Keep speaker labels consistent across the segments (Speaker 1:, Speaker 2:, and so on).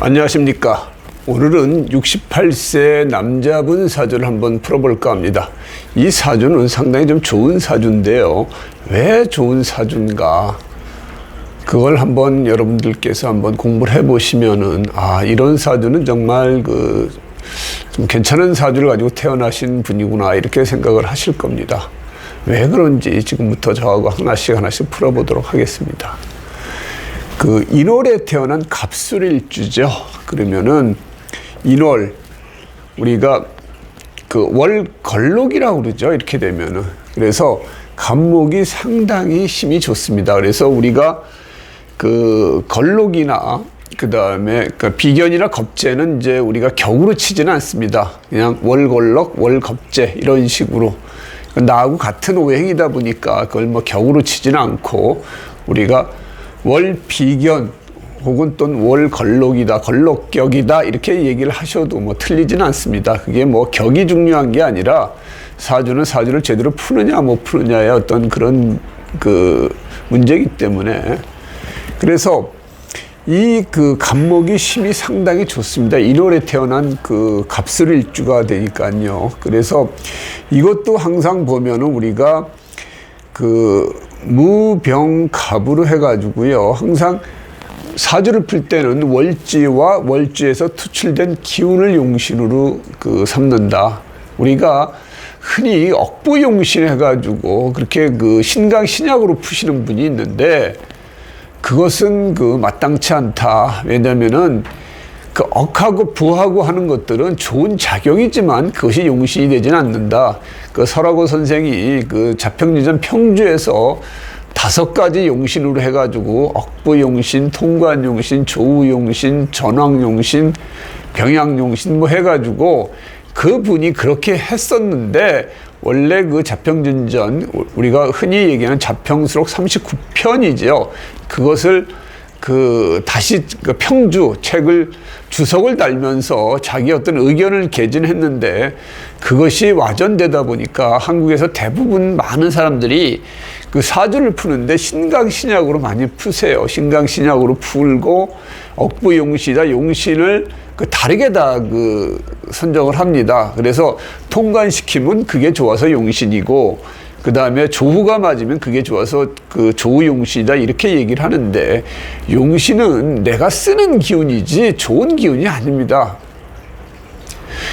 Speaker 1: 안녕하십니까. 오늘은 68세 남자분 사주를 한번 풀어볼까 합니다. 이 사주는 상당히 좀 좋은 사주인데요. 왜 좋은 사주인가? 그걸 한번 여러분들께서 한번 공부를 해보시면은, 이런 사주는 정말 좀 괜찮은 사주를 가지고 태어나신 분이구나, 이렇게 생각을 하실 겁니다. 왜 그런지 지금부터 저하고 하나씩 풀어보도록 하겠습니다. 인월에 태어난 갑술일주죠. 그러면은 인월, 우리가 월걸록이라고 그러죠. 이렇게 되면은. 그래서 갑목이 상당히 힘이 좋습니다. 그래서 우리가 걸록이나 그다음에 비견이나 겁재는 이제 우리가 격으로 치지는 않습니다. 그냥 월걸록, 월겁재 이런 식으로 나하고 같은 오행이다 보니까 그걸 뭐 격으로 치지는 않고 우리가 월비견 혹은 또는 월걸록이다, 걸록격이다 이렇게 얘기를 하셔도 뭐 틀리지는 않습니다. 그게 뭐 격이 중요한 게 아니라 사주는 사주를 제대로 푸느냐 못 푸느냐의 어떤 그런 문제이기 때문에, 그래서 이 갑목이 힘이 상당히 좋습니다. 1월에 태어난 갑술일주가 되니까요. 그래서 이것도 항상 보면은 우리가 무병갑으로 해가지고요. 항상 사주를 풀 때는 월지와 월지에서 투출된 기운을 용신으로 삼는다. 우리가 흔히 억부용신 해가지고 그렇게 신강신약으로 푸시는 분이 있는데 그것은 마땅치 않다. 왜냐면은 억하고 부하고 하는 것들은 좋은 작용이지만 그것이 용신이 되지는 않는다. 설하고 선생이 자평지전 평주에서 5가지 용신으로 해가지고 억부용신, 통관용신, 조우용신, 전왕용신, 병양용신 뭐 해가지고 그분이 그렇게 했었는데, 원래 자평진전 우리가 흔히 얘기하는 자평수록 39편이죠. 그것을 다시 평주 책을 주석을 달면서 자기 어떤 의견을 개진했는데 그것이 와전되다 보니까 한국에서 대부분 많은 사람들이 사주를 푸는데 신강신약으로 많이 푸세요. 신강신약으로 풀고 억부용신이다, 용신을 다르게 다 선정을 합니다. 그래서 통관시키면 그게 좋아서 용신이고, 그 다음에 조후가 맞으면 그게 좋아서 조우용신이다 이렇게 얘기를 하는데, 용신은 내가 쓰는 기운이지 좋은 기운이 아닙니다.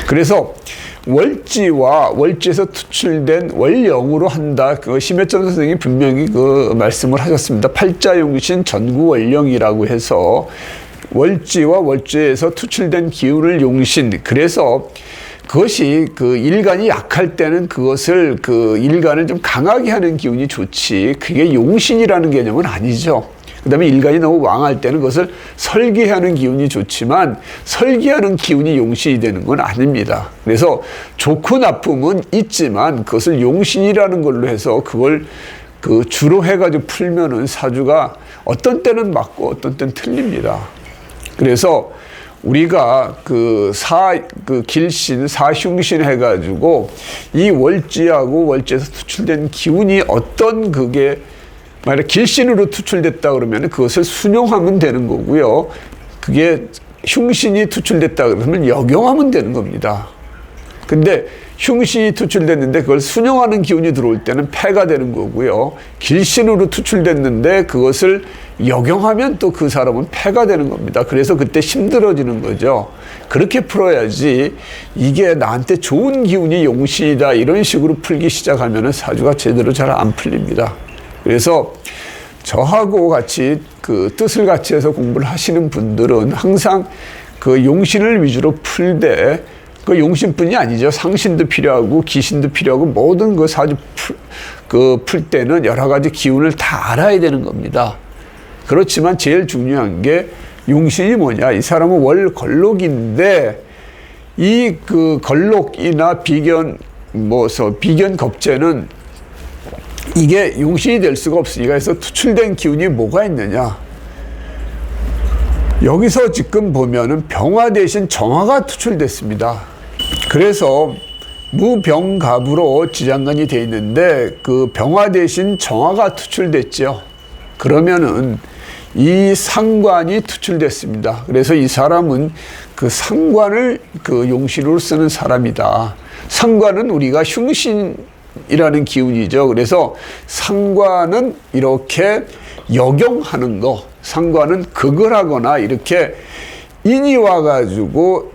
Speaker 1: 그래서 월지와 월지에서 투출된 월영으로 한다. 심혜점 선생님이 분명히 말씀을 하셨습니다. 팔자용신 전구월영이라고 해서 월지와 월지에서 투출된 기운을 용신. 그래서 그것이 일간이 약할 때는 그것을 일간을 좀 강하게 하는 기운이 좋지, 그게 용신이라는 개념은 아니죠. 그 다음에 일간이 너무 왕할 때는 그것을 설계하는 기운이 좋지만 설계하는 기운이 용신이 되는 건 아닙니다. 그래서 좋고 나쁨은 있지만 그것을 용신이라는 걸로 해서 그걸 주로 해가지고 풀면은 사주가 어떤 때는 맞고 어떤 때는 틀립니다. 그래서 우리가 길신, 사흉신 해가지고 이 월지하고 월지에서 투출된 기운이 어떤 만약 길신으로 투출됐다 그러면 그것을 순용하면 되는 거고요. 그게 흉신이 투출됐다 그러면 역용하면 되는 겁니다. 근데 흉신이 투출됐는데 그걸 순용하는 기운이 들어올 때는 폐가 되는 거고요. 길신으로 투출됐는데 그것을 역용하면 또 그 사람은 폐가 되는 겁니다. 그래서 그때 힘들어지는 거죠. 그렇게 풀어야지 이게 나한테 좋은 기운이 용신이다 이런 식으로 풀기 시작하면 사주가 제대로 잘 안 풀립니다. 그래서 저하고 같이 뜻을 같이 해서 공부를 하시는 분들은 항상 용신을 위주로 풀되, 용신뿐이 아니죠. 상신도 필요하고 기신도 필요하고 모든 사주 풀 때는 여러 가지 기운을 다 알아야 되는 겁니다. 그렇지만 제일 중요한 게 용신이 뭐냐. 이 사람은 월걸록인데 이 걸록이나 비견 비견 겁재는 이게 용신이 될 수가 없으니까. 그래서 투출된 기운이 뭐가 있느냐. 여기서 지금 보면은 병화 대신 정화가 투출됐습니다. 그래서 무병갑으로 지장간이 되어 있는데 병화 대신 정화가 투출됐죠. 그러면은 이 상관이 투출됐습니다. 그래서 이 사람은 그 상관을 그 용신으로 쓰는 사람이다. 상관은 우리가 흉신이라는 기운이죠. 그래서 상관은 이렇게 역용하는 거, 상관은 극을 하거나 이렇게 인이 와가지고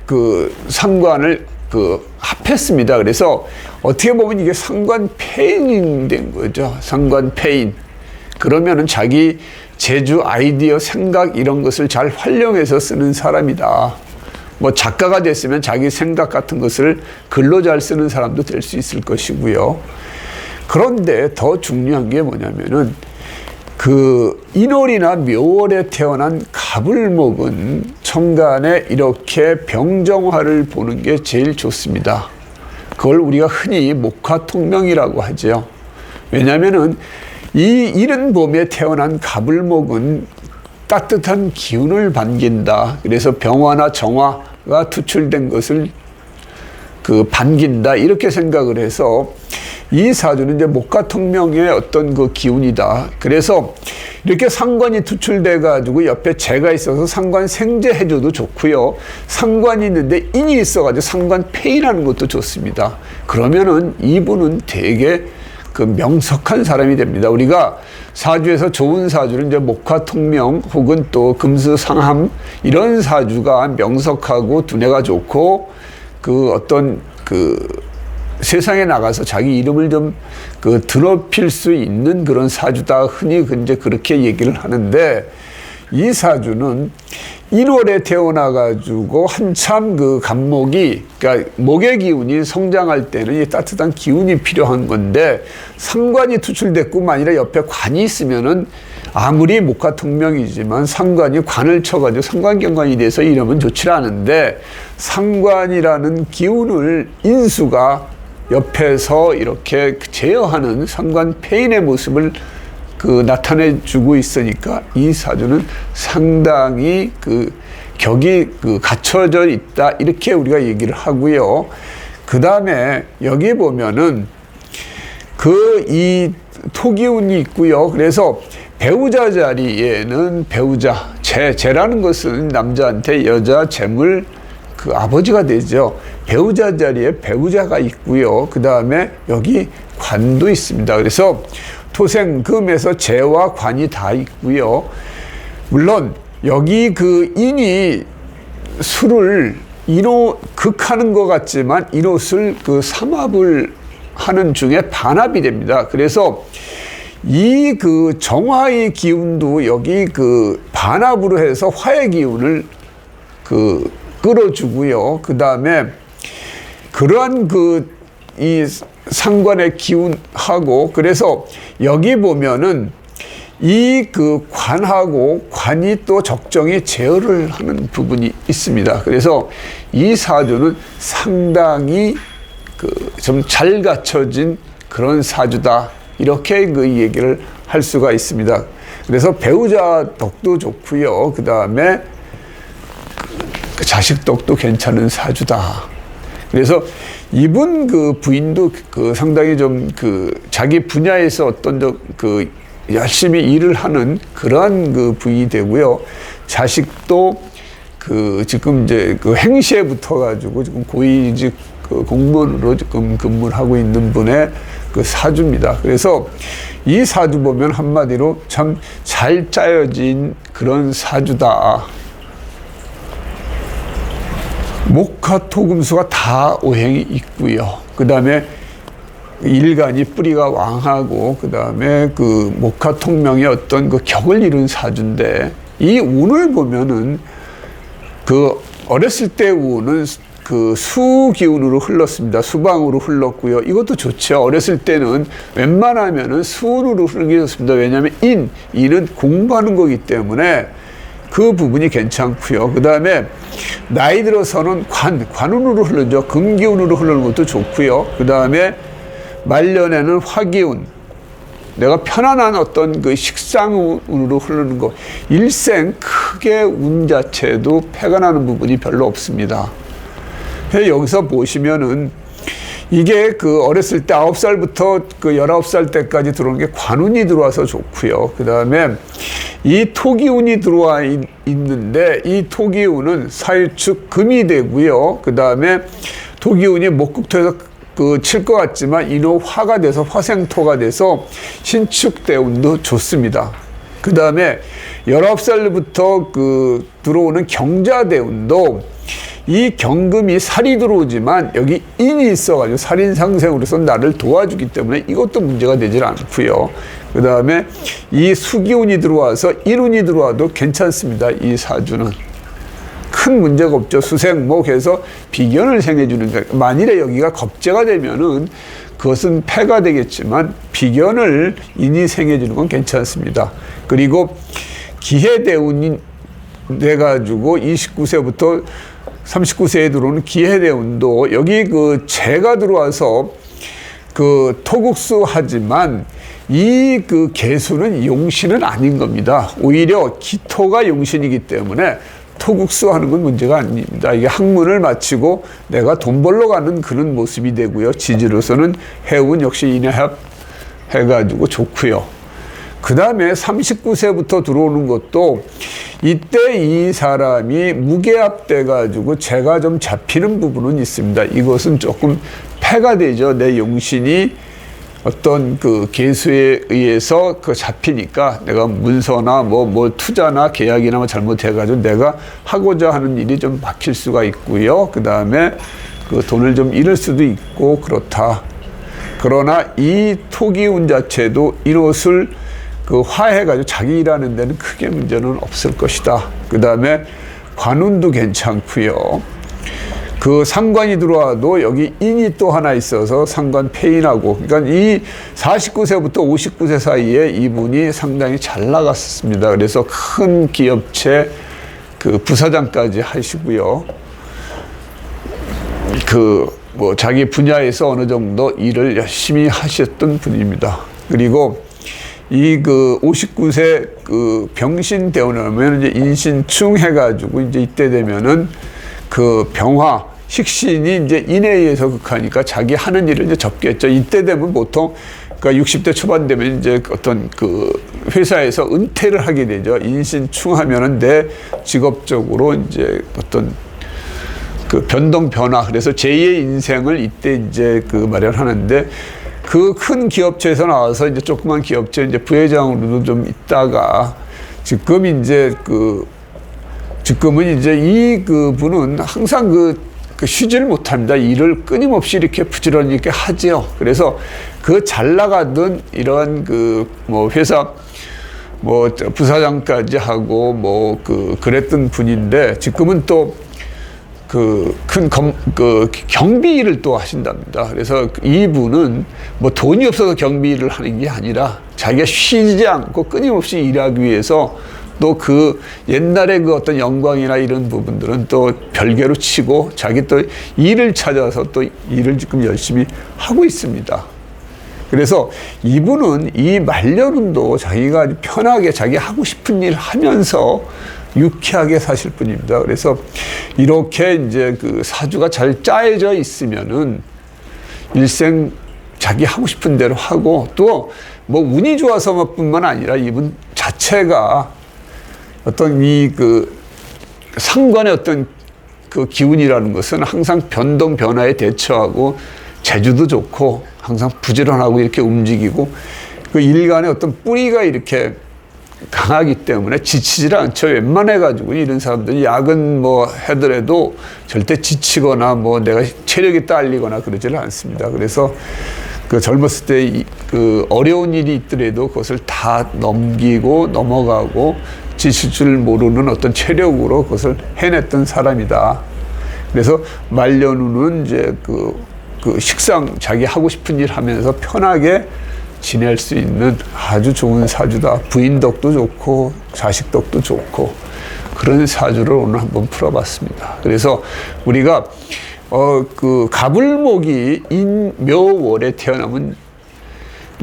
Speaker 1: 그 상관을 그 합했습니다. 그래서 어떻게 보면 이게 상관폐인이 된 거죠. 상관폐인. 그러면은 자기 재주, 아이디어, 생각 이런 것을 잘 활용해서 쓰는 사람이다. 뭐 작가가 됐으면 자기 생각 같은 것을 글로 잘 쓰는 사람도 될 수 있을 것이고요. 그런데 더 중요한 게 뭐냐면은 그 인월이나 묘월에 태어난 갑을목은 천간에 이렇게 병정화를 보는 게 제일 좋습니다. 그걸 우리가 흔히 목화통명이라고 하죠. 왜냐하면은 이 이른 봄에 태어난 갑을목은 따뜻한 기운을 반긴다. 그래서 병화나 정화가 투출된 것을 그 반긴다. 이렇게 생각을 해서 이 사주는 이제 목화통명의 어떤 그 기운이다. 그래서 이렇게 상관이 투출돼 가지고 옆에 재가 있어서 상관 생재해줘도 좋고요. 상관이 있는데 인이 있어가지고 상관 폐인하는 것도 좋습니다. 그러면은 이분은 되게 그 명석한 사람이 됩니다. 우리가 사주에서 좋은 사주는 이제 목화통명 혹은 또 금수상함 이런 사주가 명석하고 두뇌가 좋고 그 어떤 그 세상에 나가서 자기 이름을 좀 그 드높일 수 있는 그런 사주다. 흔히 이제 그렇게 얘기를 하는데 이 사주는 1월에 태어나가지고 한참 그 갑목이, 그러니까 목의 기운이 성장할 때는 이 따뜻한 기운이 필요한 건데 상관이 투출됐고만 아니라 옆에 관이 있으면은 아무리 목화통명이지만 상관이 관을 쳐가지고 상관경관이 돼서 이러면 좋지 않은데 상관이라는 기운을 인수가 옆에서 이렇게 제어하는 상관폐인의 모습을 그 나타내주고 있으니까 이 사주는 상당히 그 격이 그 갖춰져 있다. 이렇게 우리가 얘기를 하고요. 그 다음에 여기 보면은 그 이 토기운이 있고요. 그래서 배우자 자리에는 배우자, 재라는 것은 남자한테 여자 재물 그 아버지가 되죠. 배우자 자리에 배우자가 있고요. 그 다음에 여기 관도 있습니다. 그래서 토생금에서 재와 관이 다 있고요. 물론 여기 그 인이 수를 극하는 것 같지만 이롯을 그 삼합을 하는 중에 반합이 됩니다. 그래서 이 그 정화의 기운도 여기 그 반합으로 해서 화의 기운을 그 끌어주고요. 그 다음에 그러한 그 이 상관의 기운하고 그래서 여기 보면은 이 그 관하고 관이 또 적정히 제어를 하는 부분이 있습니다. 그래서 이 사주는 상당히 그 좀 잘 갖춰진 그런 사주다. 이렇게 그 얘기를 할 수가 있습니다. 그래서 배우자 덕도 좋고요. 그 다음에 그 자식 덕도 괜찮은 사주다. 그래서 이분 그 부인도 그 상당히 좀 그 자기 분야에서 어떤 그 열심히 일을 하는 그러한 그 부인이 되고요. 자식도 그 지금 이제 그 행시에 붙어가지고 지금 고위직 그 공무원으로 지금 근무를 하고 있는 분의 그 사주입니다. 그래서 이 사주 보면 한마디로 참 잘 짜여진 그런 사주다. 목화토금수가 다 오행이 있고요. 그 다음에 일간이 뿌리가 왕하고 그 다음에 그 목화통명의 어떤 그 격을 이룬 사주인데 이 운을 보면은 그 어렸을 때 운은 그 수기운으로 흘렀습니다. 수방으로 흘렀고요. 이것도 좋죠. 어렸을 때는 웬만하면은 수운으로 흐르는 게 좋습니다. 왜냐하면 인은 공부하는 거기 때문에 그 부분이 괜찮고요. 그 다음에 나이 들어서는 관운으로 흐르죠. 금기운으로 흐르는 것도 좋고요. 그 다음에 말년에는 화기운, 내가 편안한 어떤 그 식상운으로 흐르는 거. 일생 크게 운 자체도 패가 나는 부분이 별로 없습니다. 그래서 여기서 보시면은 이게 그 어렸을 때 9살부터 그 19살 때까지 들어오는 게 관운이 들어와서 좋고요. 그 다음에 이 토기운이 들어와 있는데 이 토기운은 사일축 금이 되고요. 그 다음에 토기운이 목국토에서 칠 것 같지만 이노 화가 돼서 화생토가 돼서 신축대운도 좋습니다. 그 다음에 19살부터 들어오는 경자대운도 이 경금이 살이 들어오지만 여기 인이 있어가지고 살인상생으로서 나를 도와주기 때문에 이것도 문제가 되질 않고요. 그 다음에 이 수기운이 들어와서 일운이 들어와도 괜찮습니다. 이 사주는 큰 문제가 없죠. 수생목해서 비견을 생해주는 거예요. 만일에 여기가 겁재가 되면은 그것은 폐가 되겠지만 비견을 인이 생해주는 건 괜찮습니다. 그리고 기해대운이 돼가지고 29세부터 39세에 들어오는 기해대운도 여기 재가 들어와서 토국수 하지만 이 개수는 용신은 아닌 겁니다. 오히려 기토가 용신이기 때문에 토국수 하는 건 문제가 아닙니다. 이게 학문을 마치고 내가 돈 벌러 가는 그런 모습이 되고요. 지지로서는 해운 역시 인해합 해가지고 좋고요. 그 다음에 39세부터 들어오는 것도 이때 이 사람이 무게합 돼가지고 재가 좀 잡히는 부분은 있습니다. 이것은 조금 폐가 되죠. 내 용신이 어떤 개수에 의해서 잡히니까 내가 문서나 뭐 투자나 계약이나 잘못해가지고 내가 하고자 하는 일이 좀 막힐 수가 있고요. 그 다음에 돈을 좀 잃을 수도 있고 그렇다. 그러나 이 토기운 자체도 이것을 화해가지고 자기 일하는 데는 크게 문제는 없을 것이다. 그 다음에 관운도 괜찮고요. 상관이 들어와도 여기 인이 또 하나 있어서 상관 폐인하고, 그러니까 이 49세부터 59세 사이에 이분이 상당히 잘 나갔습니다. 그래서 큰 기업체 부사장까지 하시고요. 자기 분야에서 어느 정도 일을 열심히 하셨던 분입니다. 그리고 이 59세 병신 되어나면 이제 인신충 해가지고 이제 이때 되면은 병화 식신이 이제 인에 의해서 극하니까 자기 하는 일을 이제 접겠죠. 이때 되면 보통 그러니까 60대 초반 되면 이제 어떤 회사에서 은퇴를 하게 되죠. 인신충 하면은 내 직업적으로 이제 어떤 변동 변화, 그래서 제2의 인생을 이때 이제 마련하는데 큰 기업체에서 나와서 이제 조그만 기업체 이제 부회장으로도 좀 있다가 지금은 이제 이 분은 항상 쉬지를 못합니다. 일을 끊임없이 이렇게 부지런히 이렇게 하지요. 그래서 잘 나가던 이런 회사 부사장까지 하고 그랬던 분인데 지금은 또 큰 경비 일을 또 하신답니다. 그래서 이분은 돈이 없어서 경비 일을 하는 게 아니라 자기가 쉬지 않고 끊임없이 일하기 위해서 또 옛날에 어떤 영광이나 이런 부분들은 또 별개로 치고 자기 또 일을 찾아서 또 일을 지금 열심히 하고 있습니다. 그래서 이분은 이 말년운도 자기가 편하게 자기 하고 싶은 일 하면서 유쾌하게 사실 분입니다. 그래서 이렇게 이제 사주가 잘 짜여져 있으면은 일생 자기 하고 싶은 대로 하고 또 운이 좋아서뿐만 아니라 이분 자체가 어떤 상관의 어떤 기운이라는 것은 항상 변동 변화에 대처하고 재주도 좋고 항상 부지런하고 이렇게 움직이고 일간의 어떤 뿌리가 이렇게 강하기 때문에 지치질 않죠. 웬만해가지고 이런 사람들이 야근 하더라도 절대 지치거나 내가 체력이 딸리거나 그러지를 않습니다. 그래서 젊었을 때 어려운 일이 있더라도 그것을 다 넘기고 넘어가고 지칠 줄 모르는 어떤 체력으로 그것을 해냈던 사람이다. 그래서 말년운은 이제 식상 자기 하고 싶은 일 하면서 편하게 지낼 수 있는 아주 좋은 사주다. 부인 덕도 좋고 자식 덕도 좋고 그런 사주를 오늘 한번 풀어봤습니다. 그래서 우리가 갑을목이 인묘월에 태어나면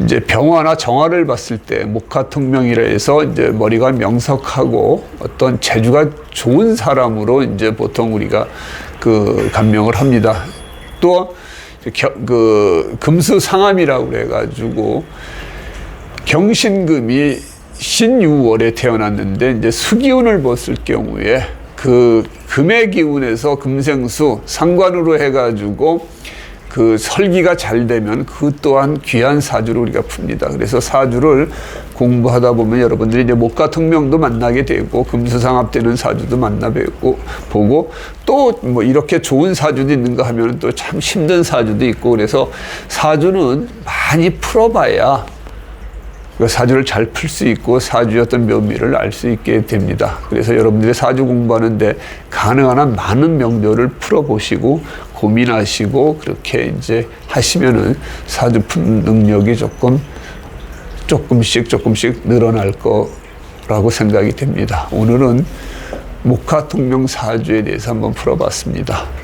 Speaker 1: 이제 병화나 정화를 봤을 때 목화통명이라 해서 이제 머리가 명석하고 어떤 재주가 좋은 사람으로 이제 보통 우리가 감명을 합니다. 또 금수상암이라고 그래가지고 경신금이 신유월에 태어났는데 이제 수기운을 봤을 경우에 그 금의 기운에서 금생수 상관으로 해가지고 그 설기가 잘 되면 그 또한 귀한 사주를 우리가 풉니다. 그래서 사주를 공부하다 보면 여러분들이 이제 목가통명도 만나게 되고 금수상합되는 사주도 보고 또 뭐 이렇게 좋은 사주도 있는가 하면 또 참 힘든 사주도 있고, 그래서 사주는 많이 풀어봐야 그 사주를 잘 풀 수 있고 사주의 어떤 묘미를 알 수 있게 됩니다. 그래서 여러분들이 사주 공부하는데 가능한 한 많은 명료를 풀어보시고 고민하시고 그렇게 이제 하시면은 사주 푸는 능력이 조금씩 늘어날 거라고 생각이 됩니다. 오늘은 목화통명 사주에 대해서 한번 풀어봤습니다.